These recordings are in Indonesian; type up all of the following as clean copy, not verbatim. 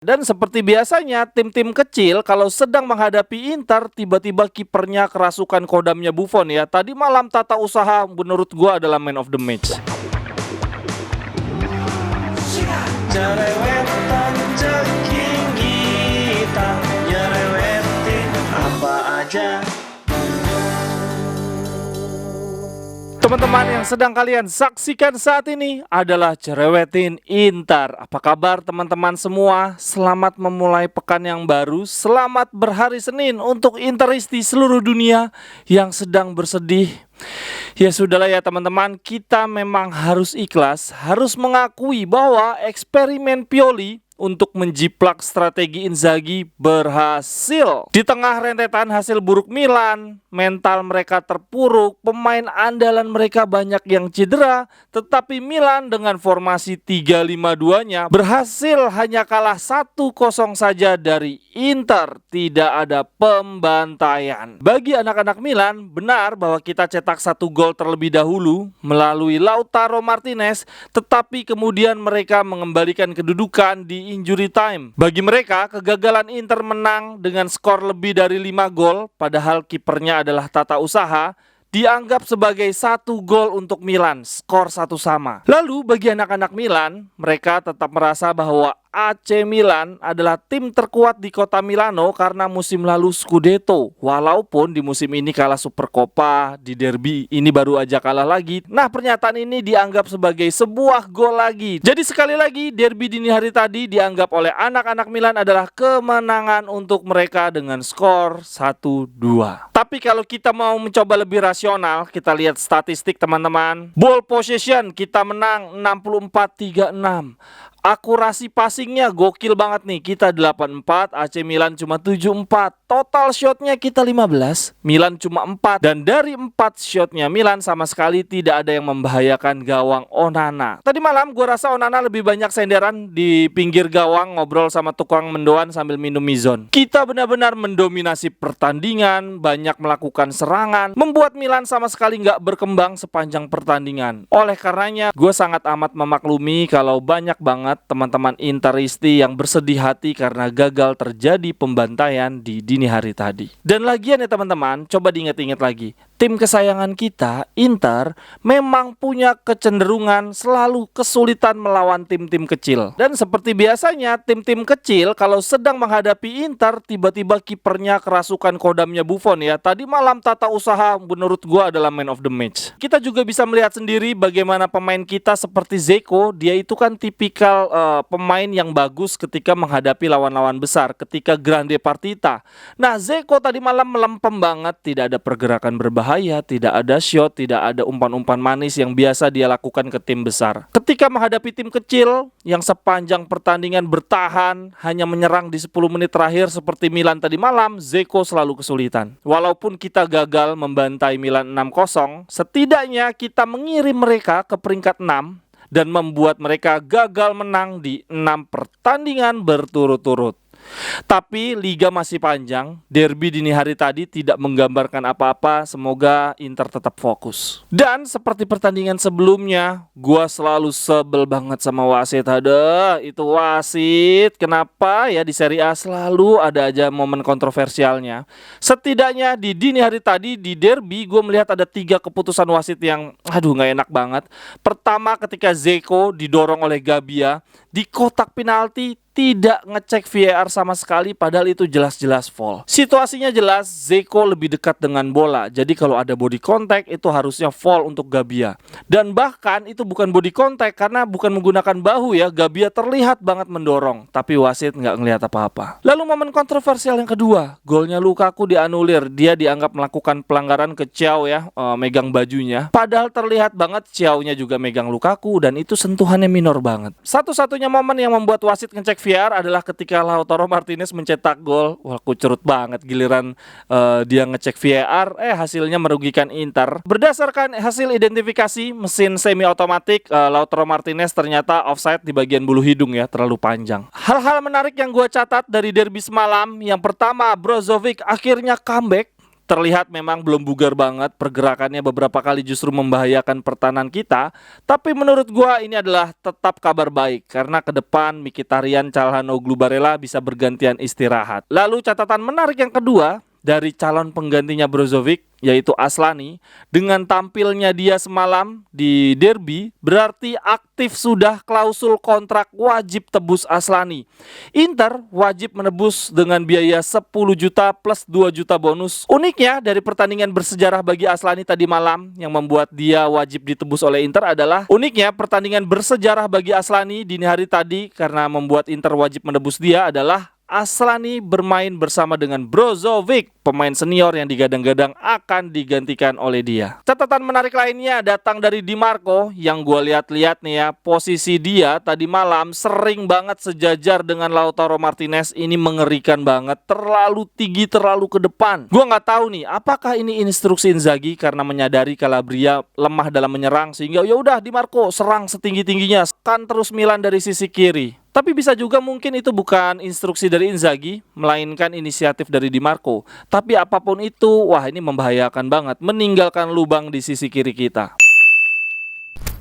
Dan seperti biasanya, tim-tim kecil kalau sedang menghadapi Inter, tiba-tiba kipernya kerasukan kodamnya Buffon ya. Tadi malam tata usaha menurut gua adalah man of the match. Jerewetan ceking kita, nyerewetin apa aja. Teman-teman yang sedang kalian saksikan saat ini adalah Cerewetin Inter. Apa kabar teman-teman semua? Selamat memulai pekan yang baru. Selamat berhari Senin untuk Interisti seluruh dunia yang sedang bersedih. Ya sudahlah ya teman-teman, kita memang harus ikhlas, harus mengakui bahwa eksperimen Pioli untuk menjiplak strategi Inzaghi berhasil. Di tengah rentetan hasil buruk Milan, mental mereka terpuruk, pemain andalan mereka banyak yang cedera, tetapi Milan dengan formasi 3-5-2-nya berhasil hanya kalah 1-0 saja dari Inter. Tidak ada pembantaian. Bagi anak-anak Milan, benar bahwa kita cetak 1 gol terlebih dahulu melalui Lautaro Martinez, tetapi kemudian mereka mengembalikan kedudukan di injury time. Bagi mereka, kegagalan Inter menang dengan skor lebih dari 5 gol, padahal kipernya adalah tata usaha, dianggap sebagai 1 gol untuk Milan, skor 1-1. Lalu bagi anak-anak Milan, mereka tetap merasa bahwa AC Milan adalah tim terkuat di kota Milano karena musim lalu Scudetto. Walaupun di musim ini kalah Supercoppa, di derby ini baru aja kalah lagi. Nah, pernyataan ini dianggap sebagai sebuah gol lagi. Jadi sekali lagi, derby dini hari tadi dianggap oleh anak-anak Milan adalah kemenangan untuk mereka dengan skor 1-2. Tapi kalau kita mau mencoba lebih rasional, kita lihat statistik teman-teman. Ball possession kita menang 64-36. Akurasi passingnya gokil banget nih. Kita 84, AC Milan cuma 74. Total shotnya kita 15, Milan cuma 4. Dan dari 4 shotnya Milan sama sekali tidak ada yang membahayakan gawang Onana. Tadi malam gua rasa Onana lebih banyak senderan di pinggir gawang, ngobrol sama tukang mendoan sambil minum mizon. Kita benar-benar mendominasi pertandingan, banyak melakukan serangan, membuat Milan sama sekali nggak berkembang sepanjang pertandingan. Oleh karenanya gue sangat amat memaklumi kalau banyak banget teman-teman Interisti yang bersedih hati karena gagal terjadi pembantaian di dini hari tadi. Dan lagian ya teman-teman, coba diingat-ingat lagi. Tim kesayangan kita, Inter, memang punya kecenderungan selalu kesulitan melawan tim-tim kecil. Dan seperti biasanya, tim-tim kecil kalau sedang menghadapi Inter, tiba-tiba kipernya kerasukan kodamnya Buffon ya. Tadi malam tata usaha menurut gua adalah man of the match. Kita juga bisa melihat sendiri bagaimana pemain kita seperti Dzeko, dia itu kan tipikal pemain yang bagus ketika menghadapi lawan-lawan besar, ketika grande partita. Nah, Dzeko tadi malam melempem banget, tidak ada pergerakan berbahaya, tidak ada shot, tidak ada umpan-umpan manis yang biasa dia lakukan ke tim besar. Ketika menghadapi tim kecil yang sepanjang pertandingan bertahan, hanya menyerang di 10 menit terakhir seperti Milan tadi malam, Dzeko selalu kesulitan. Walaupun kita gagal membantai Milan 6-0, setidaknya kita mengirim mereka ke peringkat 6 dan membuat mereka gagal menang di 6 pertandingan berturut-turut. Tapi liga masih panjang. Derby dini hari tadi tidak menggambarkan apa-apa. Semoga Inter tetap fokus. Dan seperti pertandingan sebelumnya, gua selalu sebel banget sama wasit. Aduh, itu wasit. Kenapa ya di Serie A selalu ada aja momen kontroversialnya. Setidaknya di dini hari tadi di derby, gua melihat ada 3 keputusan wasit yang gak enak banget. Pertama, ketika Dzeko didorong oleh Gabbia di kotak penalti, tidak ngecek VAR sama sekali, padahal itu jelas-jelas foul. Situasinya jelas, Dzeko lebih dekat dengan bola. Jadi kalau ada body contact itu harusnya foul untuk Gabbia. Dan bahkan itu bukan body contact karena bukan menggunakan bahu ya. Gabbia terlihat banget mendorong, tapi wasit nggak ngelihat apa-apa. Lalu momen kontroversial yang kedua, golnya Lukaku dianulir. Dia dianggap melakukan pelanggaran ke Thiaw ya, megang bajunya. Padahal terlihat banget Thiaw-nya juga megang Lukaku dan itu sentuhannya minor banget. Satu-satunya momen yang membuat wasit ngecek VAR adalah ketika Lautaro Martinez mencetak gol. Wah, kucurut banget giliran dia ngecek VAR, hasilnya merugikan Inter. Berdasarkan hasil identifikasi mesin semi otomatik, Lautaro Martinez ternyata offside di bagian bulu hidung ya, terlalu panjang. Hal-hal menarik yang gue catat dari derby semalam, yang pertama Brozovic akhirnya comeback. terlihat memang belum bugar banget, pergerakannya beberapa kali justru membahayakan pertahanan kita. Tapi menurut gua ini adalah tetap kabar baik karena ke depan Mkhitaryan, Calhanoglu, Barella bisa bergantian istirahat. Lalu catatan menarik yang kedua dari calon penggantinya Brozovic, yaitu Aslani. Dengan tampilnya dia semalam di derby, berarti aktif sudah klausul kontrak wajib tebus Aslani. Inter wajib menebus dengan biaya 10 juta plus 2 juta bonus. Uniknya dari pertandingan bersejarah bagi Aslani tadi malam yang membuat dia wajib ditebus oleh Inter adalah dini hari tadi karena membuat Inter wajib menebus dia adalah Aslani bermain bersama dengan Brozovic, pemain senior yang digadang-gadang akan digantikan oleh dia. Catatan menarik lainnya datang dari Di Marco yang gue lihat-lihat nih ya, posisi dia tadi malam sering banget sejajar dengan Lautaro Martinez. Ini mengerikan banget, terlalu tinggi, terlalu ke depan. Gue nggak tahu nih, apakah ini instruksi Inzaghi karena menyadari Calabria lemah dalam menyerang sehingga ya udah Di Marco serang setinggi-tingginya, kan terus Milan dari sisi kiri. Tapi bisa juga mungkin itu bukan instruksi dari Inzaghi, melainkan inisiatif dari Di Marco. Tapi apapun itu, wah ini membahayakan banget, meninggalkan lubang di sisi kiri kita.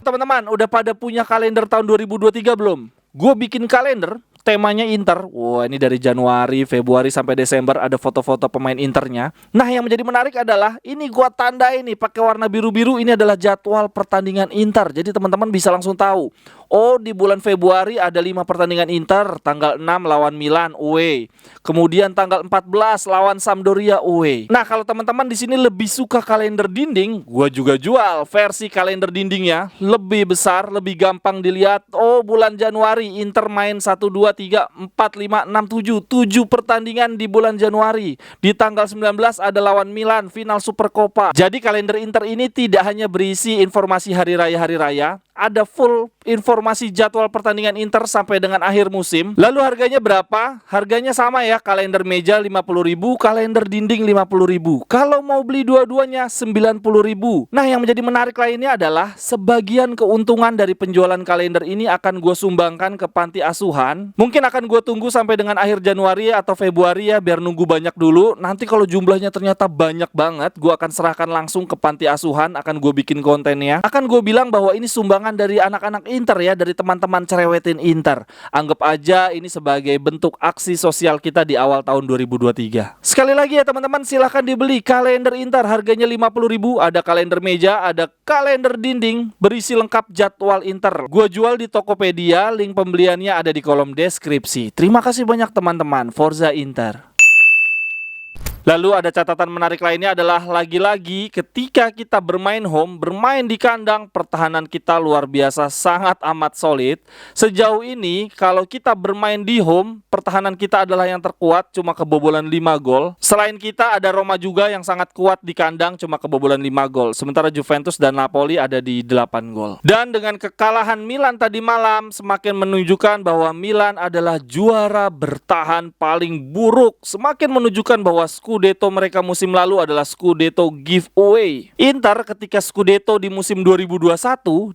Teman-teman, udah pada punya kalender tahun 2023 belum? Gue bikin kalender, temanya Inter. Wah ini dari Januari, Februari sampai Desember ada foto-foto pemain Internya. Nah yang menjadi menarik adalah ini gue tandai nih pakai warna biru-biru, ini adalah jadwal pertandingan Inter. Jadi teman-teman bisa langsung tahu. Oh di bulan Februari ada 5 pertandingan Inter, tanggal 6 lawan Milan away. Kemudian tanggal 14 lawan Sampdoria away. Nah kalau teman-teman di sini lebih suka kalender dinding, gue juga jual versi kalender dindingnya, lebih besar, lebih gampang dilihat. Oh bulan Januari Inter main 1, 2, 3, 4, 5, 6, 7 pertandingan di bulan Januari. Di tanggal 19 ada lawan Milan final Supercoppa. Jadi kalender Inter ini tidak hanya berisi informasi hari raya, ada full informasi jadwal pertandingan Inter sampai dengan akhir musim. Lalu harganya berapa? Harganya sama ya, kalender meja 50.000, kalender dinding 50.000. Kalau mau beli dua-duanya 90.000. Nah yang menjadi menarik lainnya adalah sebagian keuntungan dari penjualan kalender ini akan gue sumbangkan ke panti asuhan. Mungkin akan gue tunggu sampai dengan akhir Januari atau Februari ya, biar nunggu banyak dulu. Nanti kalau jumlahnya ternyata banyak banget, gue akan serahkan langsung ke panti asuhan, akan gue bikin kontennya. Akan gue bilang bahwa ini sumbangan dari anak-anak Inter ya, dari teman-teman cerewetin Inter. Anggap aja ini sebagai bentuk aksi sosial kita di awal tahun 2023. Sekali lagi ya teman-teman, silahkan dibeli kalender Inter, harganya 50.000. Ada kalender meja, ada kalender dinding, berisi lengkap jadwal Inter. Gua jual di Tokopedia, link pembeliannya ada di kolom deskripsi. Terima kasih banyak teman-teman, Forza Inter. Lalu ada catatan menarik lainnya adalah lagi-lagi ketika kita bermain home, bermain di kandang, pertahanan kita luar biasa sangat amat solid. Sejauh ini kalau kita bermain di home, pertahanan kita adalah yang terkuat, cuma kebobolan 5 gol. Selain kita ada Roma juga yang sangat kuat di kandang, cuma kebobolan 5 gol. Sementara Juventus dan Napoli ada di 8 gol. Dan dengan kekalahan Milan tadi malam semakin menunjukkan bahwa Milan adalah juara bertahan paling buruk. Semakin menunjukkan bahwa Scudetto mereka musim lalu adalah Scudetto giveaway. Inter ketika Scudetto di musim 2021,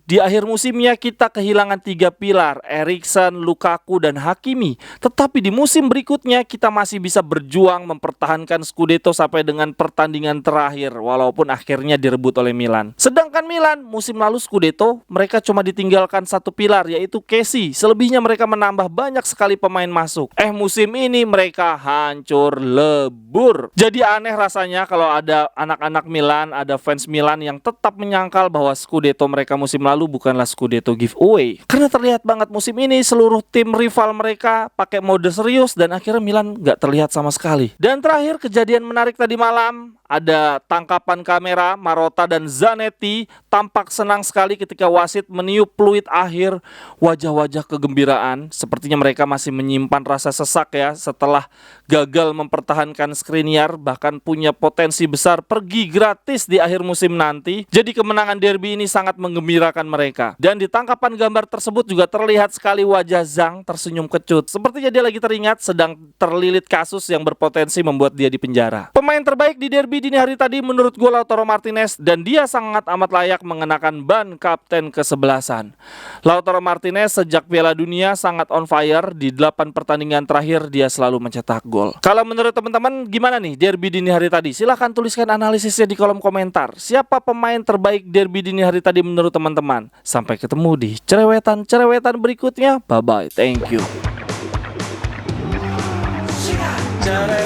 di akhir musimnya kita kehilangan 3 pilar, Eriksen, Lukaku, dan Hakimi. Tetapi di musim berikutnya kita masih bisa berjuang mempertahankan Scudetto sampai dengan pertandingan terakhir, walaupun akhirnya direbut oleh Milan. Sedangkan Milan musim lalu Scudetto mereka cuma ditinggalkan 1 pilar, yaitu Kessie. Selebihnya mereka menambah banyak sekali pemain masuk. Musim ini mereka hancur lebur. Jadi aneh rasanya kalau ada anak-anak Milan, ada fans Milan yang tetap menyangkal bahwa Scudetto mereka musim lalu bukanlah Scudetto giveaway. Karena terlihat banget musim ini seluruh tim rival mereka pakai mode serius dan akhirnya Milan nggak terlihat sama sekali. Dan terakhir kejadian menarik tadi malam, ada tangkapan kamera Marotta dan Zanetti tampak senang sekali ketika wasit meniup peluit akhir. Wajah-wajah kegembiraan, sepertinya mereka masih menyimpan rasa sesak ya setelah gagal mempertahankan Skriniar, bahkan punya potensi besar pergi gratis di akhir musim nanti. Jadi kemenangan derby ini sangat menggembirakan mereka. Dan di tangkapan gambar tersebut juga terlihat sekali wajah Zhang tersenyum kecut, sepertinya dia lagi teringat sedang terlilit kasus yang berpotensi membuat dia dipenjara. Pemain terbaik di derby dini hari tadi menurut gue Lautaro Martinez, dan dia sangat amat layak mengenakan ban kapten ke-11. Lautaro Martinez sejak Piala Dunia sangat on fire. Di 8 pertandingan terakhir dia selalu mencetak gol. Kalau menurut teman-teman gimana nih? nih derby dini hari tadi? Silahkan tuliskan analisisnya di kolom komentar. Siapa pemain terbaik derby dini hari tadi menurut teman-teman? Sampai ketemu di cerewetan-cerewetan berikutnya. Bye-bye, thank you. Cerewetan